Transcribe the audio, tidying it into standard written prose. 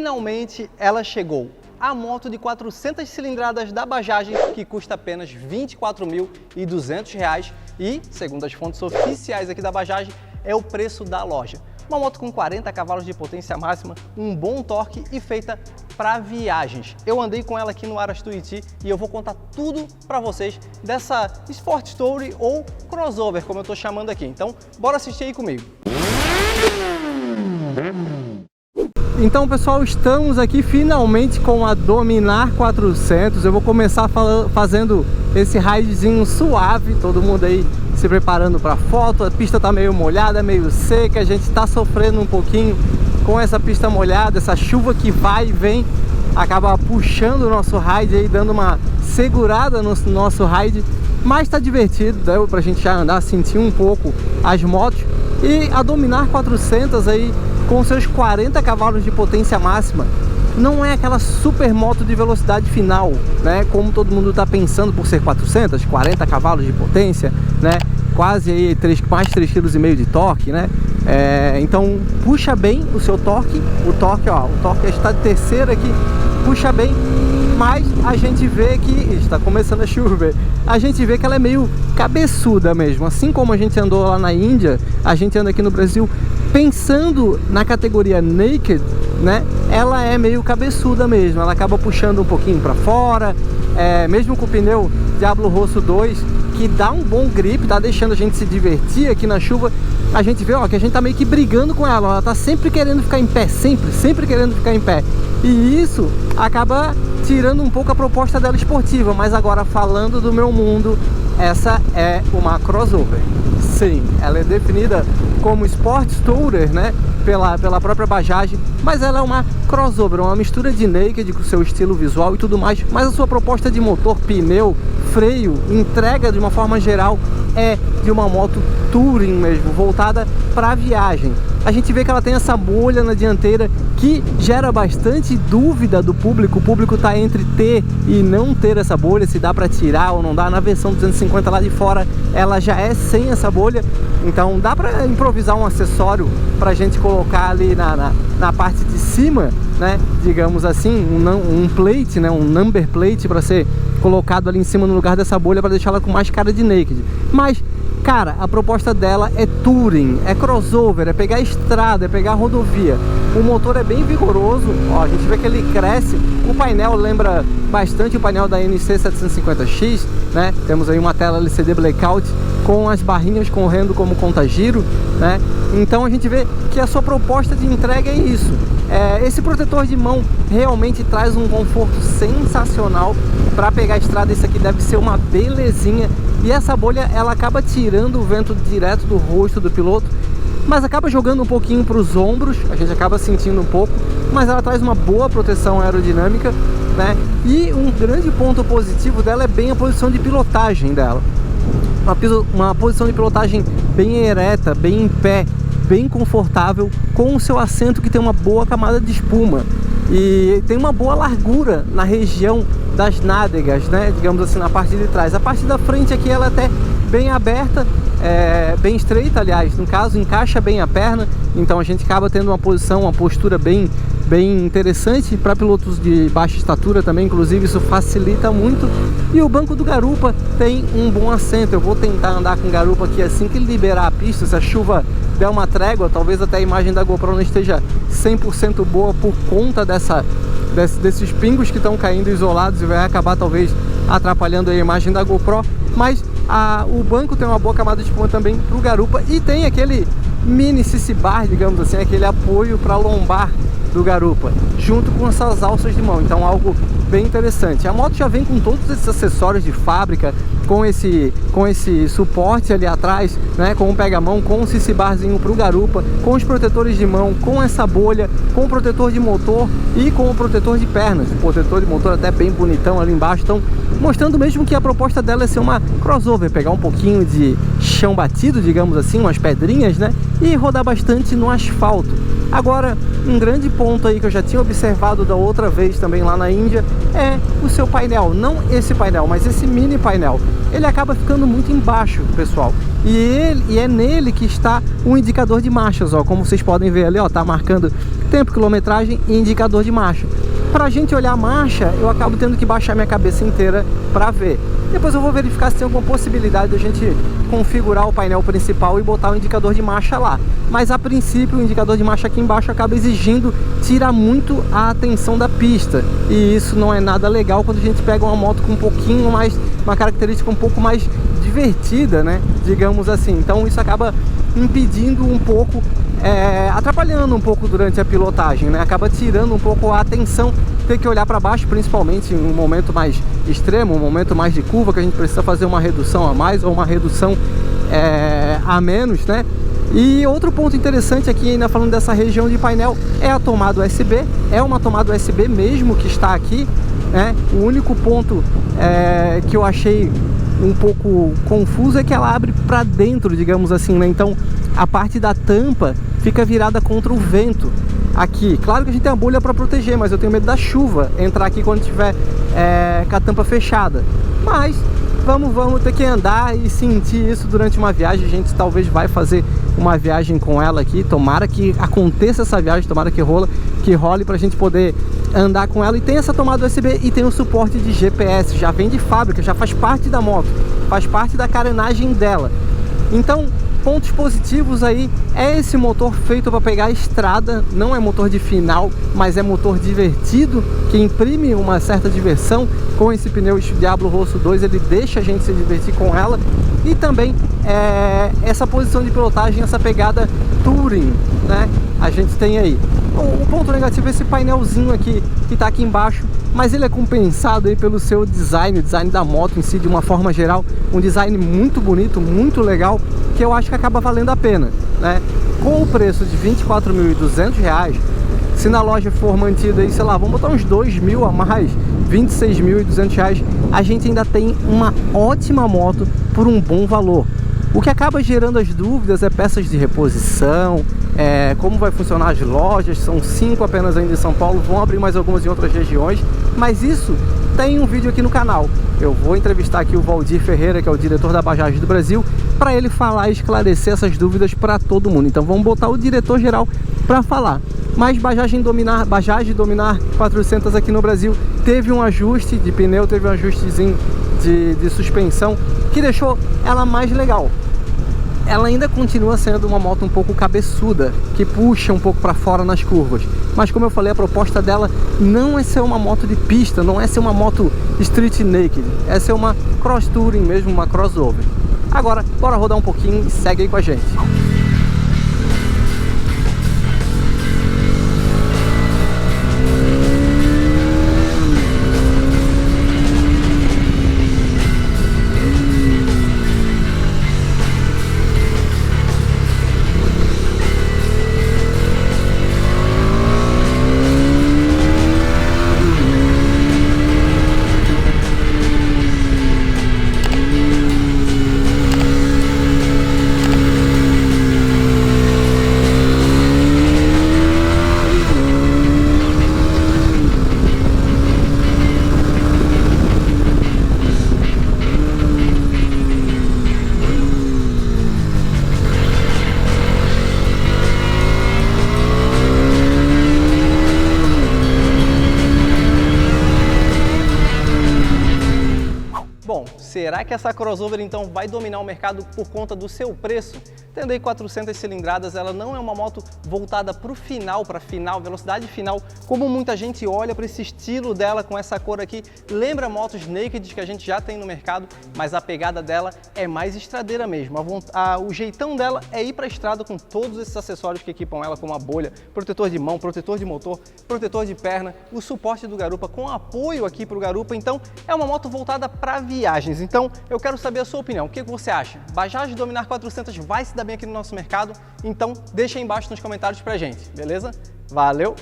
finalmente ela chegou. A moto de 400 cilindradas da Bajaj, que custa apenas R$ 24.200 e, segundo as fontes oficiais aqui da Bajaj, é o preço da loja. Uma moto com 40 cavalos de potência máxima, um bom torque e feita para viagens. Eu andei com ela aqui no Aras Tuiuti e eu vou contar tudo para vocês dessa Sport Tourer ou crossover, como eu estou chamando aqui. Então, bora assistir aí comigo. Então, pessoal, estamos aqui finalmente com a Dominar 400. Eu vou começar fazendo esse ridezinho suave, todo mundo aí se preparando para foto. A pista tá meio molhada, meio seca, a gente tá sofrendo um pouquinho com essa pista molhada, essa chuva que vai e vem, acaba puxando o nosso ride aí, dando uma segurada no nosso ride, mas tá divertido, deu pra gente já andar, sentir um pouco as motos. E a Dominar 400 aí, com seus 40 cavalos de potência máxima, não é aquela super moto de velocidade final, né? Como todo mundo está pensando por ser 400, 40 cavalos de potência, né? Quase aí mais 3,5 kg de torque, né? Então puxa bem o seu torque, o torque está de terceira aqui, puxa bem, mas a gente vê que está começando a chover. A gente vê que ela é meio cabeçuda mesmo, assim como a gente andou lá na Índia, a gente anda aqui no Brasil pensando na categoria naked, né? Ela é meio cabeçuda mesmo, ela acaba puxando um pouquinho para fora, mesmo com o pneu Diablo Rosso 2, que dá um bom grip, tá deixando a gente se divertir aqui na chuva. A gente vê, ó, que a gente tá meio que brigando com ela, ela tá sempre querendo ficar em pé, sempre querendo ficar em pé. E isso acaba tirando um pouco a proposta dela esportiva. Mas agora, falando do meu mundo, essa é uma crossover. Sim, ela é definida como Sport Tourer, né, pela própria Bajaj, mas ela é uma crossover, uma mistura de naked com seu estilo visual e tudo mais. Mas a sua proposta de motor, pneu, freio, entrega de uma forma geral é de uma moto touring mesmo, voltada para viagem. A gente vê que ela tem essa bolha na dianteira que gera bastante dúvida do público. O público está entre ter e não ter essa bolha, se dá para tirar ou não dá. Na versão 250 lá de fora, ela já é sem essa bolha, então dá para improvisar um acessório para a gente colocar ali na parte de cima, né? Digamos assim, um plate, né? Um number plate para ser colocado ali em cima no lugar dessa bolha, para deixar ela com mais cara de naked. Mas, cara, a proposta dela é touring, é crossover, é pegar estrada, é pegar rodovia. O motor é bem vigoroso, ó, a gente vê que ele cresce. O painel lembra bastante o painel da NC 750X, né? Temos aí uma tela LCD blackout com as barrinhas correndo como conta-giro, né? Então a gente vê que a sua proposta de entrega é isso. Esse protetor de mão realmente traz um conforto sensacional para pegar a estrada. Isso aqui deve ser uma belezinha. E essa bolha, ela acaba tirando o vento direto do rosto do piloto, mas acaba jogando um pouquinho para os ombros, a gente acaba sentindo um pouco, mas ela traz uma boa proteção aerodinâmica, né? E um grande ponto positivo dela é bem a posição de pilotagem dela. Uma posição de pilotagem bem ereta, bem em pé, bem confortável, com o seu assento que tem uma boa camada de espuma e tem uma boa largura na região das nádegas, né? Digamos assim, na parte de trás. A parte da frente aqui ela é até bem aberta, bem estreita, aliás, no caso encaixa bem a perna, então a gente acaba tendo uma postura bem interessante para pilotos de baixa estatura também, inclusive isso facilita muito. E o banco do garupa tem um bom assento. Eu vou tentar andar com o garupa aqui assim que liberar a pista, se a chuva der uma trégua, talvez até a imagem da GoPro não esteja 100% boa por conta desses pingos que estão caindo isolados e vai acabar talvez atrapalhando a imagem da GoPro. Mas o banco tem uma boa camada de espuma também para o garupa e tem aquele mini CC bar, digamos assim, aquele apoio para a lombar do garupa, junto com essas alças de mão, então algo bem interessante. A moto já vem com todos esses acessórios de fábrica, com esse suporte ali atrás, né, com o pega-mão, com o CC barzinho para o garupa, com os protetores de mão, com essa bolha, com o protetor de motor e com o protetor de pernas. O protetor de motor até bem bonitão ali embaixo, então mostrando mesmo que a proposta dela é ser uma crossover, pegar um pouquinho de chão batido, digamos assim, umas pedrinhas, né, e rodar bastante no asfalto. Agora, um grande ponto aí que eu já tinha observado da outra vez também lá na Índia é o seu painel. Não esse painel, mas esse mini painel. Ele acaba ficando muito embaixo, pessoal. E é nele que está o indicador de marchas, ó. Como vocês podem ver ali, ó, tá marcando tempo, quilometragem e indicador de marcha. Para a gente olhar a marcha, eu acabo tendo que baixar minha cabeça inteira para ver. Depois eu vou verificar se tem alguma possibilidade de a gente configurar o painel principal e botar o indicador de marcha lá. Mas a princípio o indicador de marcha aqui embaixo acaba exigindo tirar muito a atenção da pista. E isso não é nada legal quando a gente pega uma moto com um pouquinho mais, uma característica um pouco mais divertida, né? Digamos assim. Então isso acaba impedindo um pouco, atrapalhando um pouco durante a pilotagem, né? Acaba tirando um pouco a atenção, ter que olhar para baixo, principalmente em um momento mais extremo, um momento mais de curva, que a gente precisa fazer uma redução a mais ou uma redução a menos, né? E outro ponto interessante aqui, ainda falando dessa região de painel, é a tomada USB. É uma tomada USB mesmo que está aqui, né? O único ponto que eu achei um pouco confuso é que ela abre para dentro, digamos assim, né? Então a parte da tampa fica virada contra o vento aqui. Claro que a gente tem a bolha para proteger, mas eu tenho medo da chuva entrar aqui quando tiver com a tampa fechada. Mas vamos ter que andar e sentir isso durante uma viagem. A gente talvez vai fazer uma viagem com ela aqui. Tomara que aconteça essa viagem, tomara que role para a gente poder andar com ela. E tem essa tomada USB e tem o suporte de GPS, já vem de fábrica, já faz parte da moto, faz parte da carenagem dela. Então, pontos positivos aí é esse motor feito para pegar a estrada. Não é motor de final, mas é motor divertido, que imprime uma certa diversão. Com esse pneu Diablo Rosso 2 ele deixa a gente se divertir com ela. E também essa posição de pilotagem, essa pegada touring, né? A gente tem aí. O ponto negativo é esse painelzinho aqui, que está aqui embaixo, mas ele é compensado aí pelo seu design, o design da moto em si, de uma forma geral. Um design muito bonito, muito legal, que eu acho que acaba valendo a pena, né? Com o preço de R$ 24.200, se na loja for mantido aí, sei lá, vamos botar uns 2.000 a mais, R$ 26.200, a gente ainda tem uma ótima moto por um bom valor. O que acaba gerando as dúvidas é peças de reposição, como vai funcionar as lojas. São 5 apenas ainda em São Paulo, vão abrir mais algumas em outras regiões, mas isso tem um vídeo aqui no canal. Eu vou entrevistar aqui o Valdir Ferreira, que é o diretor da Bajaj do Brasil, para ele falar e esclarecer essas dúvidas para todo mundo. Então vamos botar o diretor geral para falar. Mas Bajaj Dominar 400 aqui no Brasil teve um ajuste de pneu, teve um ajustezinho de suspensão, que deixou ela mais legal. Ela ainda continua sendo uma moto um pouco cabeçuda, que puxa um pouco para fora nas curvas. Mas como eu falei, a proposta dela não é ser uma moto de pista, não é ser uma moto street naked, é ser uma cross touring mesmo, uma crossover. Agora, bora rodar um pouquinho e segue aí com a gente. Será que essa crossover então vai dominar o mercado por conta do seu preço? Tendo aí 400 cilindradas, ela não é uma moto voltada para o final, velocidade final, como muita gente olha para esse estilo dela com essa cor aqui. Lembra motos naked que a gente já tem no mercado, mas a pegada dela é mais estradeira mesmo. O jeitão dela é ir para a estrada com todos esses acessórios que equipam ela, como a bolha, protetor de mão, protetor de motor, protetor de perna, o suporte do garupa com apoio aqui para o garupa. Então é uma moto voltada para viagens. Então eu quero saber a sua opinião. O que você acha? Bajaj Dominar 400 vai se dar bem aqui no nosso mercado? Então deixa aí embaixo nos comentários pra gente, beleza? Valeu!